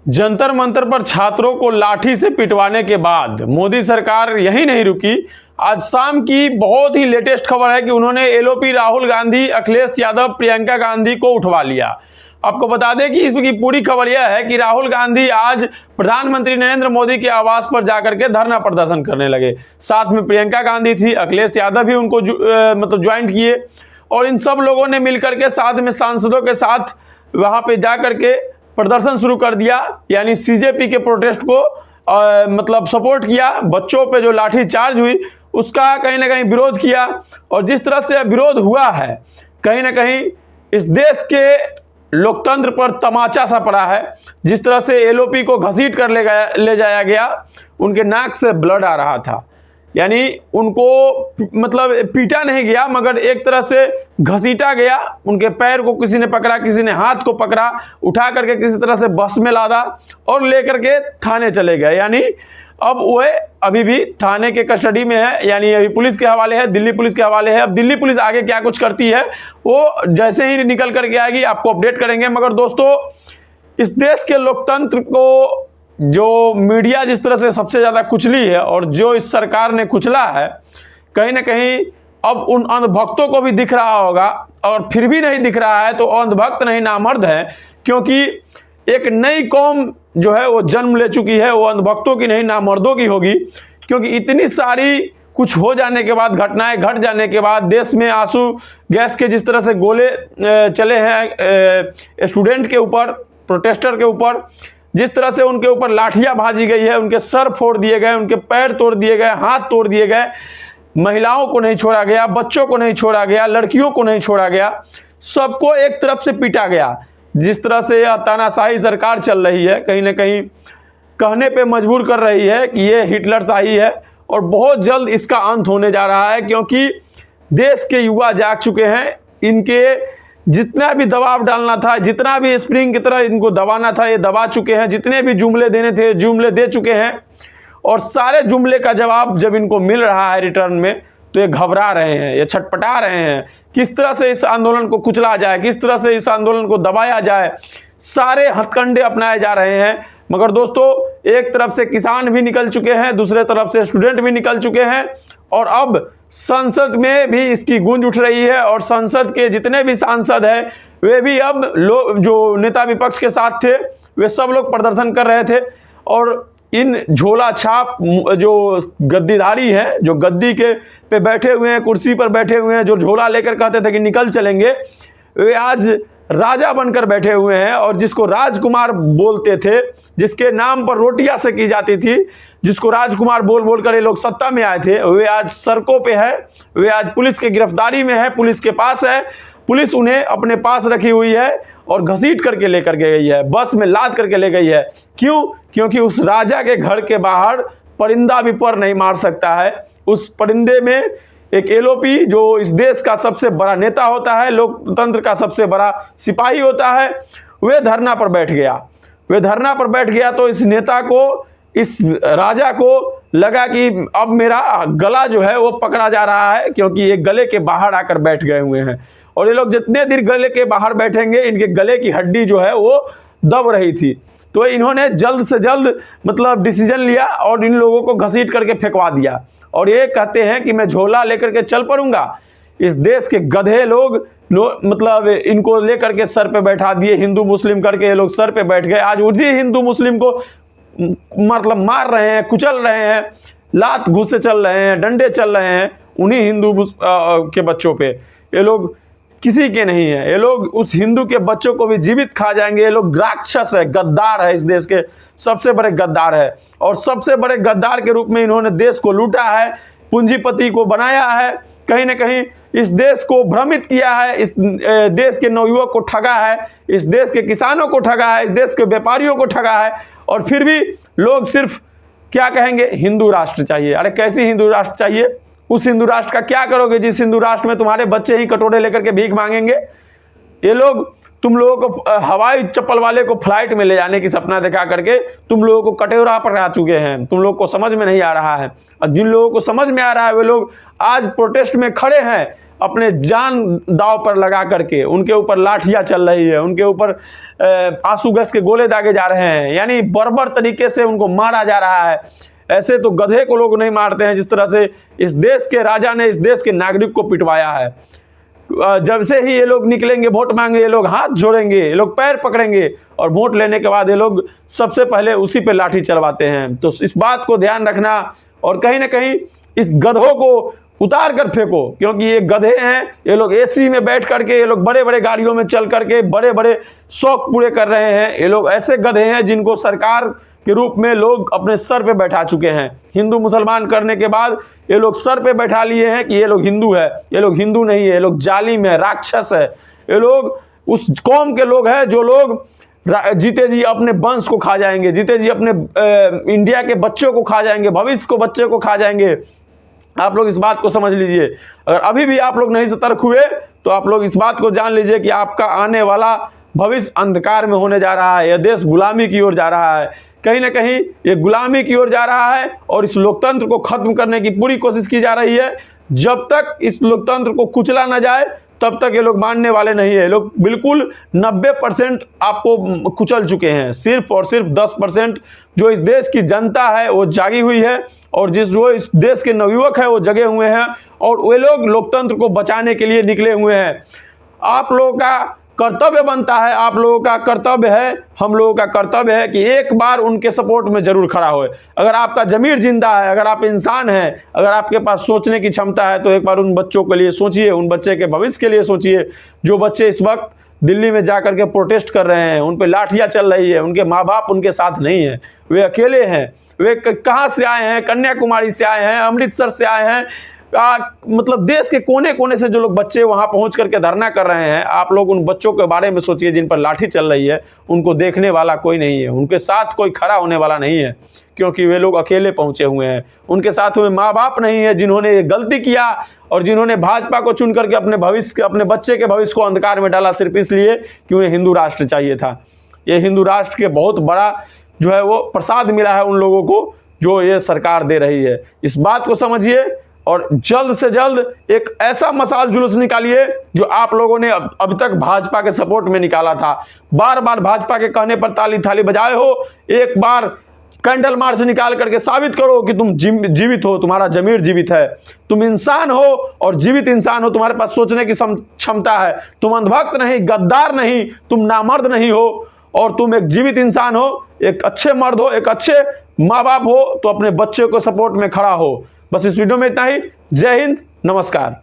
जंतर मंतर पर छात्रों को लाठी से पिटवाने के बाद मोदी सरकार यहीं नहीं रुकी। आज शाम की बहुत ही लेटेस्ट खबर है कि उन्होंने एलओपी राहुल गांधी, अखिलेश यादव, प्रियंका गांधी को उठवा लिया। आपको बता दें कि इसकी पूरी खबर यह है कि राहुल गांधी आज प्रधानमंत्री नरेंद्र मोदी के आवास पर जाकर के धरना प्रदर्शन करने लगे। साथ में प्रियंका गांधी थी, अखिलेश यादव भी उनको ज्वाइन किए और इन सब लोगों ने मिलकर के साथ में सांसदों के साथ वहां पे जाकर के प्रदर्शन शुरू कर दिया। यानी सीजेपी के प्रोटेस्ट को सपोर्ट किया। बच्चों पे जो लाठी चार्ज हुई उसका कहीं ना कहीं विरोध किया और जिस तरह से विरोध हुआ है कहीं ना कहीं इस देश के लोकतंत्र पर तमाचा सा पड़ा है। जिस तरह से एलओपी को घसीट कर ले जाया गया, उनके नाक से ब्लड आ रहा था। यानी उनको पीटा नहीं गया मगर एक तरह से घसीटा गया। उनके पैर को किसी ने पकड़ा, किसी ने हाथ को पकड़ा, उठा करके किसी तरह से बस में लादा और लेकर के थाने चले गए। यानी अब वह अभी भी थाने के कस्टडी में है, यानी अभी पुलिस के हवाले है, दिल्ली पुलिस के हवाले है। अब दिल्ली पुलिस आगे क्या कुछ करती है वो जैसे ही निकल करके आएगी आपको अपडेट करेंगे। मगर दोस्तों, इस देश के लोकतंत्र को जो मीडिया जिस तरह से सबसे ज़्यादा कुचली है और जो इस सरकार ने कुचला है, कहीं ना कहीं अब उन अंधभक्तों को भी दिख रहा होगा और फिर भी नहीं दिख रहा है तो अंधभक्त नहीं नामर्द है। क्योंकि एक नई कौम जो है वो जन्म ले चुकी है, वो अंधभक्तों की नहीं नामर्दों की होगी। क्योंकि इतनी सारी कुछ हो जाने के बाद, घटनाएं घट जाने के बाद, देश में आंसू गैस के जिस तरह से गोले चले हैं स्टूडेंट के ऊपर, प्रोटेस्टर के ऊपर, जिस तरह से उनके ऊपर लाठियां भाजी गई है, उनके सर फोड़ दिए गए, उनके पैर तोड़ दिए गए, हाथ तोड़ दिए गए, महिलाओं को नहीं छोड़ा गया, बच्चों को नहीं छोड़ा गया, लड़कियों को नहीं छोड़ा गया, सबको एक तरफ से पीटा गया। जिस तरह से यह तानाशाही सरकार चल रही है, कहीं ना कहीं कहने पे मजबूर कर रही है कि ये हिटलरशाही है और बहुत जल्द इसका अंत होने जा रहा है। क्योंकि देश के युवा जाग चुके हैं। इनके जितना भी दबाव डालना था, जितना भी स्प्रिंग की तरह इनको दबाना था, ये दबा चुके हैं। जितने भी जुमले देने थे जुमले दे चुके हैं और सारे जुमले का जवाब जब इनको मिल रहा है रिटर्न में तो ये घबरा रहे हैं, ये छटपटा रहे हैं। किस तरह से इस आंदोलन को कुचला जाए, किस तरह से इस आंदोलन को दबाया जाए, सारे हथकंडे अपनाए जा रहे हैं। मगर दोस्तों, एक तरफ से किसान भी निकल चुके हैं, दूसरे तरफ से स्टूडेंट भी निकल चुके हैं और अब संसद में भी इसकी गूंज उठ रही है और संसद के जितने भी सांसद हैं वे भी अब जो नेता विपक्ष के साथ थे वे सब लोग प्रदर्शन कर रहे थे। और इन झोला छाप जो गद्दीधारी हैं, जो गद्दी के पे बैठे हुए हैं, कुर्सी पर बैठे हुए हैं, जो झोला लेकर कहते थे कि निकल चलेंगे, वे आज राजा बनकर बैठे हुए हैं। और जिसको राजकुमार बोलते थे, जिसके नाम पर रोटियां सेकी जाती थी, जिसको राजकुमार बोल बोल कर ये लोग सत्ता में आए थे, वे आज सड़कों पे है, वे आज पुलिस की गिरफ्तारी में है, पुलिस के पास है। पुलिस उन्हें अपने पास रखी हुई है और घसीट करके लेकर के गई है, बस में लाद करके ले गई है। क्यों? क्योंकि उस राजा के घर के बाहर परिंदा भी पर नहीं मार सकता है। उस परिंदे में एक एलओपी जो इस देश का सबसे बड़ा नेता होता है, लोकतंत्र का सबसे बड़ा सिपाही होता है, वे धरना पर बैठ गया। वे धरना पर बैठ गया तो इस नेता को, इस राजा को लगा कि अब मेरा गला जो है वो पकड़ा जा रहा है। क्योंकि ये गले के बाहर आकर बैठ गए हुए हैं और ये लोग जितने देर गले के बाहर बैठेंगे इनके गले की हड्डी जो है वो दब रही थी। तो इन्होंने जल्द से जल्द डिसीजन लिया और इन लोगों को घसीट करके फेंकवा दिया। और ये कहते हैं कि मैं झोला लेकर के चल पड़ूंगा। इस देश के गधे लोग इनको लेकर के सर पे बैठा दिए, हिंदू मुस्लिम करके ये लोग सर पे बैठ गए। आज उसी हिंदू मुस्लिम को मार रहे हैं, कुचल रहे हैं, लात घूसे चल रहे हैं, डंडे चल रहे हैं उन्हीं हिंदू के बच्चों पे। ये लोग किसी के नहीं है, ये लोग उस हिंदू के बच्चों को भी जीवित खा जाएंगे। ये लोग राक्षस है, गद्दार है, इस देश के सबसे बड़े गद्दार है और सबसे बड़े गद्दार के रूप में इन्होंने देश को लूटा है, पूंजीपति को बनाया है, कहीं ना कहीं इस देश को भ्रमित किया है, इस देश के नवयुवक को ठगा है, इस देश के किसानों को ठगा है, इस देश के व्यापारियों को ठगा है। और फिर भी लोग सिर्फ क्या कहेंगे, हिंदू राष्ट्र चाहिए। अरे कैसी हिंदू राष्ट्र चाहिए? उस हिंदू राष्ट्र का क्या करोगे जिस हिंदू राष्ट्र में तुम्हारे बच्चे ही कटोरे लेकर के भीख मांगेंगे? ये लोग तुम लोगों को हवाई चप्पल वाले को फ्लाइट में ले जाने की सपना दिखा करके तुम लोगों को कटोरा पकड़ा चुके हैं। तुम लोग को समझ में नहीं आ रहा है और जिन लोगों को समझ में आ रहा है वे लोग आज प्रोटेस्ट में खड़े हैं अपने जान दांव पर लगा करके उनके ऊपर लाठियां चल रही है, उनके ऊपर आंसू गैस के गोले दागे जा रहे हैं, यानी बर्बर तरीके से उनको मारा जा रहा है। ऐसे तो गधे को लोग नहीं मारते हैं जिस तरह से इस देश के राजा ने इस देश के नागरिक को पिटवाया है। जब से ही ये लोग निकलेंगे वोट मांगे, ये लोग हाथ जोड़ेंगे, ये लोग पैर पकड़ेंगे और वोट लेने के बाद ये लोग सबसे पहले उसी पे लाठी चलवाते हैं। तो इस बात को ध्यान रखना और कहीं ना कहीं इस गधों को उतार कर फेंको, क्योंकि ये गधे हैं। ये लोग एसी में बैठ करके, ये लोग बड़े बड़े गाड़ियों में चल करके बड़े बड़े शौक पूरे कर रहे हैं। ये लोग ऐसे गधे हैं जिनको सरकार के रूप में लोग अपने सर पे बैठा चुके हैं। हिंदू मुसलमान करने के बाद ये लोग सर पे बैठा लिए हैं कि ये लोग हिंदू है। ये लोग हिंदू नहीं है, ये लोग जालिम है, राक्षस है। ये लोग उस कौम के लोग हैं जो लोग जीते जी अपने वंश को खा जाएंगे, जीते जी अपने इंडिया के बच्चों को खा जाएंगे, भविष्य को बच्चे को खा जाएंगे। आप लोग इस बात को समझ लीजिए। अगर अभी भी आप लोग नहीं सतर्क हुए तो आप लोग इस बात को जान लीजिए कि आपका आने वाला भविष्य अंधकार में होने जा रहा है। यह देश गुलामी की ओर जा रहा है, कहीं ना कहीं ये गुलामी की ओर जा रहा है और इस लोकतंत्र को खत्म करने की पूरी कोशिश की जा रही है। जब तक इस लोकतंत्र को कुचला ना जाए तब तक ये लोग मानने वाले नहीं है। लोग बिल्कुल 90% आपको कुचल चुके हैं। सिर्फ और सिर्फ 10% जो इस देश की जनता है वो जागी हुई है और जो इस देश के नवयुवक है वो जगे हुए हैं और वे लोग लोकतंत्र को बचाने के लिए निकले हुए हैं। आप लोगों का कर्तव्य बनता है, आप लोगों का कर्तव्य है, हम लोगों का कर्तव्य है कि एक बार उनके सपोर्ट में जरूर खड़ा होए। अगर आपका ज़मीर जिंदा है, अगर आप इंसान हैं, अगर आपके पास सोचने की क्षमता है तो एक बार उन बच्चों के लिए सोचिए, उन बच्चे के भविष्य के लिए सोचिए। जो बच्चे इस वक्त दिल्ली में जा करके प्रोटेस्ट कर रहे हैं, उन पर लाठियाँ चल रही है, उनके माँ बाप उनके साथ नहीं है, वे अकेले हैं। वे कहाँ से आए हैं? कन्याकुमारी से आए हैं, अमृतसर से आए हैं, मतलब देश के कोने कोने से जो लोग बच्चे वहां पहुंच करके धरना कर रहे हैं। आप लोग उन बच्चों के बारे में सोचिए जिन पर लाठी चल रही है। उनको देखने वाला कोई नहीं है, उनके साथ कोई खड़ा होने वाला नहीं है, क्योंकि वे लोग अकेले पहुंचे हुए हैं। उनके साथ में माँ बाप नहीं है जिन्होंने ये गलती किया और जिन्होंने भाजपा को चुन करके अपने बच्चे के भविष्य को अंधकार में डाला, सिर्फ इसलिए कि उन्हें हिंदू राष्ट्र चाहिए था। ये हिंदू राष्ट्र के बहुत बड़ा जो है वो प्रसाद मिला है उन लोगों को जो ये सरकार दे रही है। इस बात को समझिए और जल्द से जल्द एक ऐसा मसाल जुलूस निकालिए जो आप लोगों ने अब तक भाजपा के सपोर्ट में निकाला था। बार बार भाजपा के कहने पर ताली थाली बजाए हो, एक बार कैंडल मार्च निकाल करके साबित करो कि तुम जीवित हो, तुम्हारा जमीर जीवित है, तुम इंसान हो और जीवित इंसान हो, तुम्हारे पास सोचने की क्षमता है, तुम अंधभक्त नहीं, गद्दार नहीं, तुम नामर्द नहीं हो और तुम एक जीवित इंसान हो, एक अच्छे मर्द हो, एक अच्छे माँ बाप हो, तो अपने बच्चे को सपोर्ट में खड़ा हो। बस इस वीडियो में इतना ही। जय हिंद, नमस्कार।